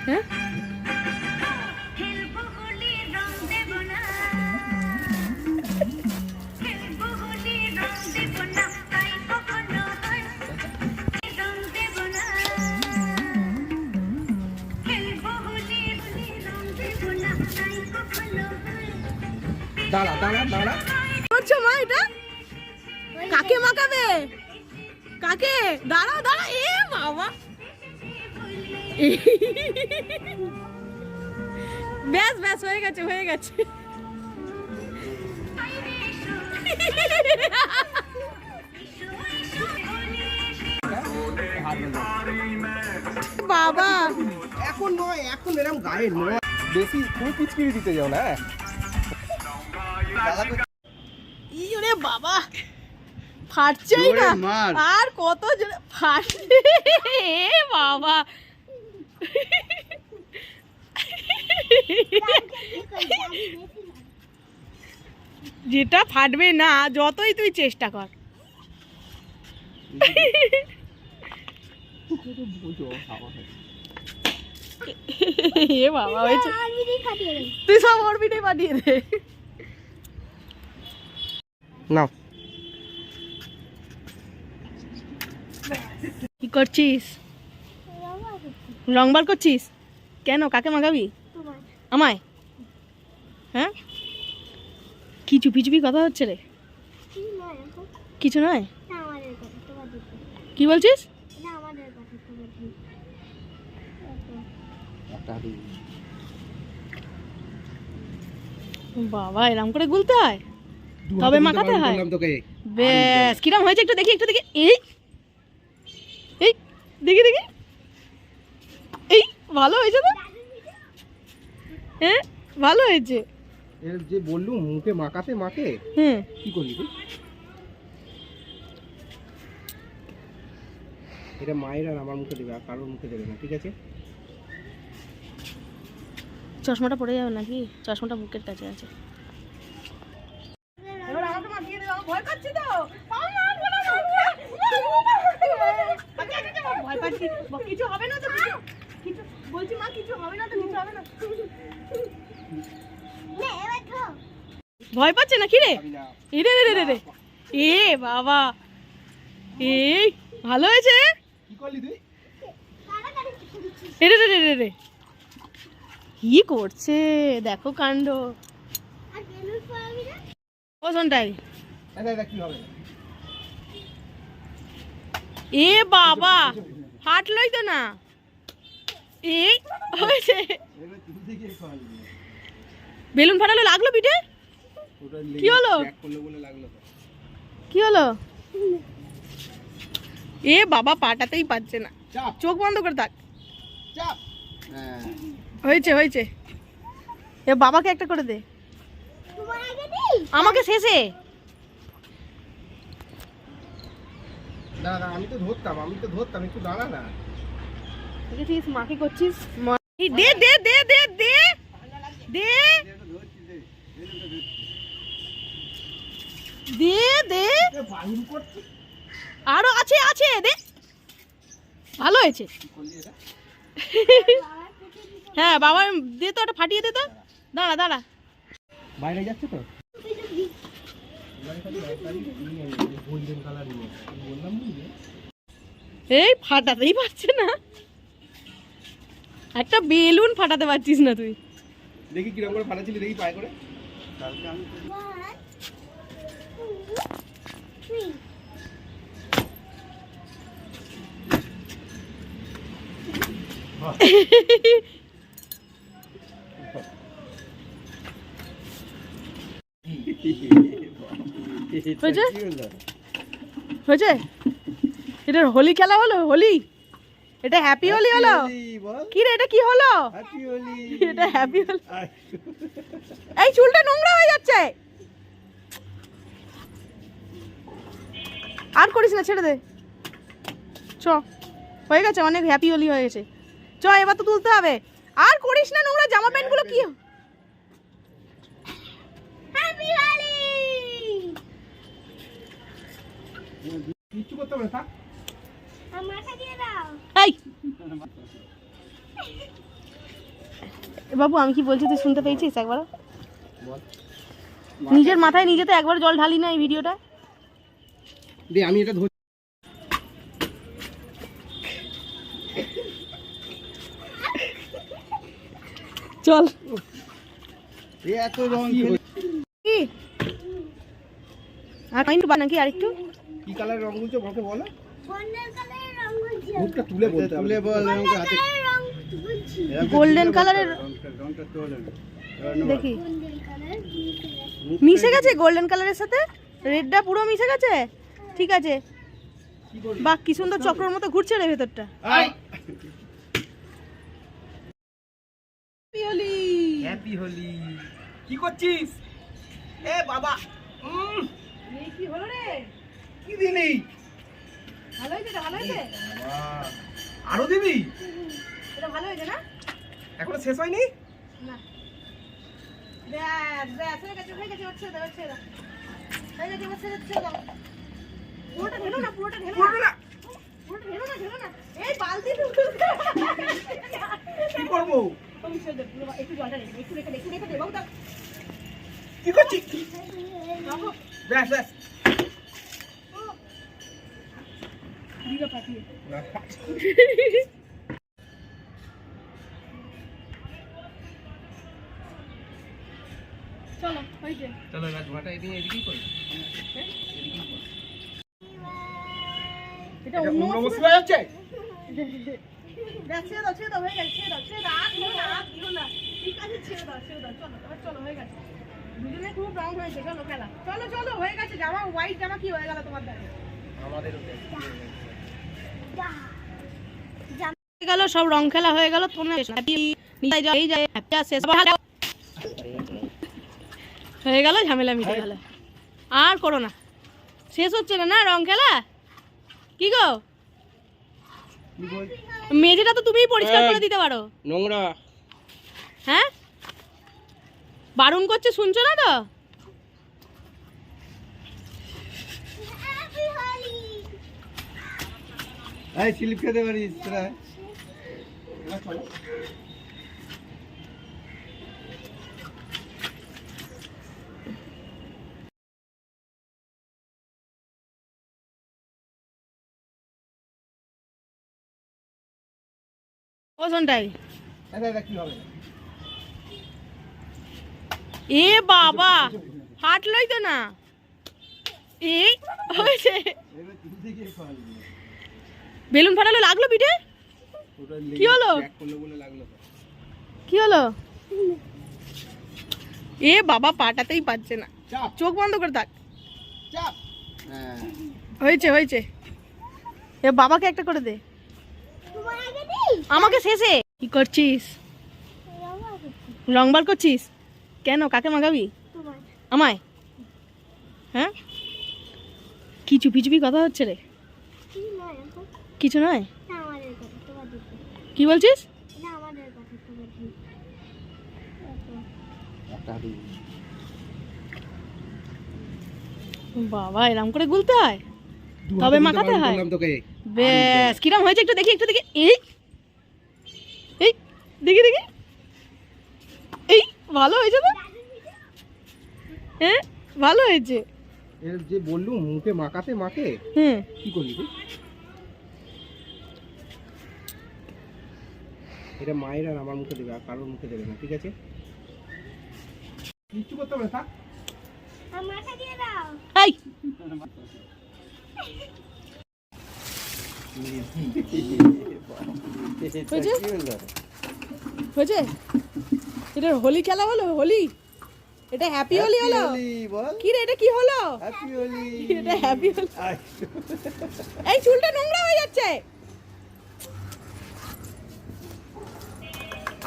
হ্যাঁ দাঁড়া দাঁড়া দাঁড়া করছো মা এটা কাকে মাখাবে কাকে দাঁড়াও দাঁড়া এ বাবা ব্যাস ব্যাস হয়ে গেছে হয়ে গেছে বাবা এখন নয় এখন এরকম গায়ে নয় বেশি তুমি পিচকিরি দিতে যাও না ইরে বাবা ফাটছেই না আর কত জোরে ফাটছে বাবা যেটা ফাটবে না যতই তুই চেষ্টা কর এ বাবা হয়েছে তুই সব ওর পিঠে পাঠিয়ে দে নাও কি করছিস রং বার করছিস কেন কাকে মাখাবি আমায় হ্যাঁ কি চুপি চুপি কথা হচ্ছে রে কিছু নয় কি বলছিস বাবা এরম করে গুলতে হয় তবে মাখাতে হয় বেশ কিরম হয়েছে একটু দেখি এই এই দেখি দেখি এই ভালো হয়েছে তো হ্যাঁ ভালো হয়েছে এর যে বললুম মুখে মাখাতে মাখে হুম কি করলি তুই এটা মায়ের আর আমার মুখে দেবে আর কারোর মুখে দেবে না ঠিক আছে চশমাটা পড়ে যাবে নাকি চশমাটা বুকের কাছে আছে ভয় পাচ্ছি তো ভয় পাচ্ছি কিছু হবে না তো কিছু বলছি মা কিছু হবে না তো কিছু হবে না ভয় পাচ্ছে না কি রে রে রে রে রে এ বাবা এই ভালো হয়েছে কি করলি তুই রে রে রে রে রে কি করছে দেখো কাণ্ড ওজনটাই কি হবে এ বাবা ফাটলই তো না এই হয়েছে বেলুন ফাটালো লাগলো পিঠে কি হলো কি হলো এ বাবা পাটাতেই পাচ্ছে না চোখ বন্ধ করে থাক হয়েছে হয়েছে এ বাবাকে একটা করে দে আমাকে শেষে দাঁড়া আমি তো ধরতাম একটু দাঁড়া না দেখেছিস মাকে করছিস দে দে দে দে দে দে দে দে আরো আছে আছে দে ভালো হয়েছে হ্যাঁ বাবা দে তো ওটা ফাটিয়ে দে তো দাঁড়া দাঁড়া বাইরে যাচ্ছে তো এই ফাটাতেই পারছে না একটা বেলুন ফাটাতে পারছিস না তুই দেখি কিরকম করে ফাটাচ্ছিলি দেখি পায়ে করে হয়েছে এটা হোলি খেলা হলো হোলি এটা হ্যাপি হোলি হলো কি রে এটা কি হলো এটা হ্যাপি হোলি এই চুলটা নোংরা হয়ে যাচ্ছে আর করিস না ছেড়ে দে চ হয়ে গেছে অনেক হ্যাপি হোলি হয়ে গেছে চ এবার তো তুলতে হবে আর করিস না নোংরা জামা প্যান্ট গুলো কি হ্যাপি হোলি কিছু করতে হবে থাক এই বাবু আমি কি বলছি তুই শুনতে পেয়েছিস একবার? বল। নিজের মাথায় নিজে তো একবার জল ঢালি না এই ভিডিওটা। দে আমি এটা ধর। চল এত রং কি আর একটু নাকি আর একটু কি কালার রং গুলছো বলতে বলো। গোল্ডেন কালারের রং বলছি। মুখটা তুলে বলতে হবে। তুলে বল রংটা হাতে। রং বলছি। গোল্ডেন কালারের রংটা তোলে। দেখি গোল্ডেন কালার মিশে গেছে গোল্ডেন কালারের সাথে রেডটা পুরো মিশে গেছে। ঠিক আছে বাহ কি সুন্দর চক্রের মতো ঘুরছে রে ভেতরটা। I happy Holi happy Holi. কি করছিস? এ বাবা এই কি হলো রে? কি দিলি? ভালো হয়েছে এটা ভালো হয়েছে বাবা আরো দিবি? এটা ভালো হয়েছে না? এখনো শেষ হয়নি? না ব্যাস ব্যাস হয়ে গেছে হচ্ছে দাও হচ্ছে দাও হয়ে গেছে হচ্ছে দাও পুরোটা ঢেলো না পুরোটা ঢেলো না পুরোটা ঢেলো না এই বালতি কি করবো? তুমি ছেড়ে দে পুরো একটু জলটা রেখে একটু রেখে দে বাবু দাও কি করছিস? বাবু ব্যাস ব্যাস দিগা পাঠিয়ে চলো হইছে চলো এবার ধোঁয়াটা এদিকেই করি। এটা অন্য নমস্কার হচ্ছে। ছেড়ে দাও হয়ে গেছে ছেড়ে দাও আর দিও না ঠিক আছে ছেড়ে দাও চলো এবার চলো হয়ে গেছে দুজনে খুব রাউন্ড হয়েছে চলো খেলা চলো হয়ে গেছে জামা হোয়াইট জামা কি হয়ে গেল তোমার দাঁড়িয়ে আমাদেরও হয়ে গেল সব রং খেলা হয়ে গেল তোমরা হয়ে গেল ঝামেলা মিটে গেল আর করো না শেষ হচ্ছে না রং খেলা কি গো মেঝেটা তো তুমিই পরিষ্কার করে দিতে পারো নোংরা হ্যাঁ বারণ করছে শুনছো না তো হ্যাপি হোলি। এই স্লিপ খেতে পারিস তোরা ওজনটাই এটা কি হবে? এ বাবা হাঁটলই তো না এই হয়েছে বেলুন ফাটালো লাগলো পিঠে কি হলো কি হলো এ বাবা পাটাতেই পাচ্ছে না চাপ চোখ বন্ধ করে থাক চাপ হ্যাঁ হয়েছে এ বাবাকে একটা করে দে তোমার আগে দিই। আমাকে শেষে কি করছিস রং বার করছিস কেন কাকে মাগাবি তোমার আমায় হ্যাঁ কি চুপি চুপি কথা হচ্ছে রে কি নয় এখন? কিছু নয় না আমাদের কথা তোমার দিতে। কি বলছিস না আমাদের কথা তোমার দিতে। বাবা এরম করে গুলতে হয় তবে মাখাতে হয় ব্যাস কিরম হয়েছে একটু দেখি এই এই দেখি এই ভালো হয়েছে তো হ্যাঁ ভালো হয়েছে এর যে বললুম মুখে মাখাতে মাখে হুম কি করলি তুই? এটা মায়ের আর আমার মুখে দেবে আর কারোর মুখে দেবে না ঠিক আছে কিচ্ছু করতে হবে না থাক আমাকে দিয়ে দাও। এই হয়েছে এটা হোলি খেলা হলো হোলি এটা হ্যাপি হোলি হলো কি রে এটা কি হলো হ্যাপি হোলি এটা হ্যাপি হোলি এই চুলটা নোংরা হয়ে যাচ্ছে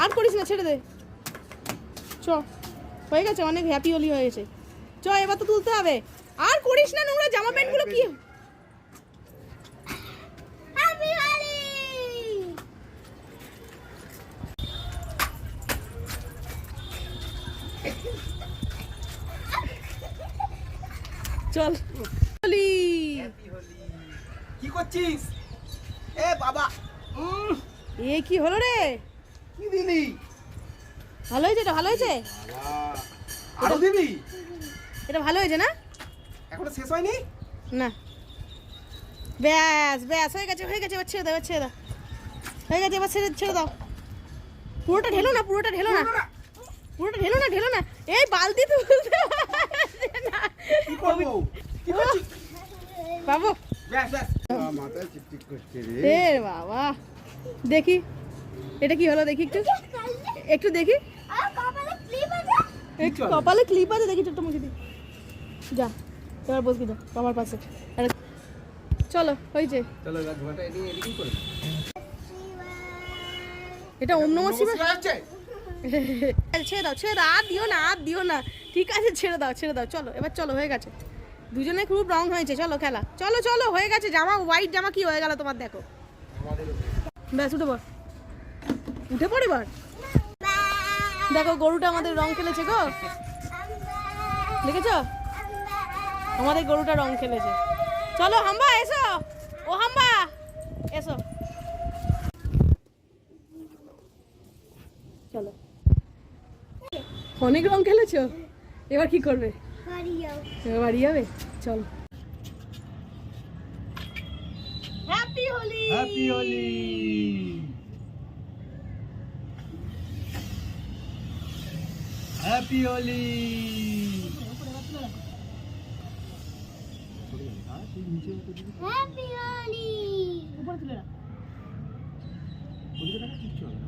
আর করিস না ছেড়ে দে চ হয়ে গেছে অনেক হ্যাপি হোলি হয়েছে চ এবার তো তুলতে হবে আর করিস না নোংরা জামা প্যান্ট গুলো কি হ্যাপি হোলি। চল হোলি কি করছিস? এ বাবা এ কি হলো রে কি দিলি? ভালো হয়েছে, এটা ভালো হয়েছে, আরো দিবি? এটা ভালো হয়েছে না? এখনো শেষ হয়নি? না, ব্যাস ব্যাস হয়ে গেছে, হয়ে গেছে, এবার ছেড়ে দাও, এবার ছেড়ে দাও, হয়ে গেছে, এবার ছেড়ে ছেড়ে দাও। পুরোটা ঢেলো না, পুরোটা ঢেলো না, পুরোটা ঢেলো না, ঢেলো না, এই বালতি তুলতে পারছে না। কি করবো? কি করছিস? বাবু ব্যাস ব্যাস। মাথায় চিকচিক করছে রে। এ বাবা, দেখি এটা কি হলো, দেখি একটু, একটু দেখি, আর কপালে ক্লিপ আছে। একটু কপালে ক্লিপ আছে, দেখি ছোট্ট মুখে দি। যা এবার বসবি, যা আমার পাশে। আরে, চলো হয়েছে। চলো এবার ধোয়াটা এদিকে করে। এটা ওম নমঃ শিবায়। শিবায় হচ্ছে? ছেড়ে দাও, ছেড়ে দাও, আর দিও না, আর দিও না, ঠিক আছে, ছেড়ে দাও, ছেড়ে দাও, চলো এবার, চলো হয়ে গেছে, দুজনে খুব রং হয়েছে, চলো খেলা, চলো চলো হয়ে গেছে, জামা হোয়াইট জামা কি হয়ে গেল তোমার, দেখো ব্যাস, উঠে পড়, উঠে পড় এবার। দেখো গরুটা আমাদের রং খেলেছে গো, দেখেছো আমাদের গরুটা রং খেলেছে। চলো হাম্বা এসো, ও হাম্বা এসো, চলো, অনেক রং খেলেছো, এবার কি করবে, বাড়ি যাও। এবার বাড়ি যাবে, চলো। Happy Holi, happy Holi. Happy Holi. Happy Holi. উপরে তুলে রাখ। ওদিকে টাকা কিচ্ছু হবে না।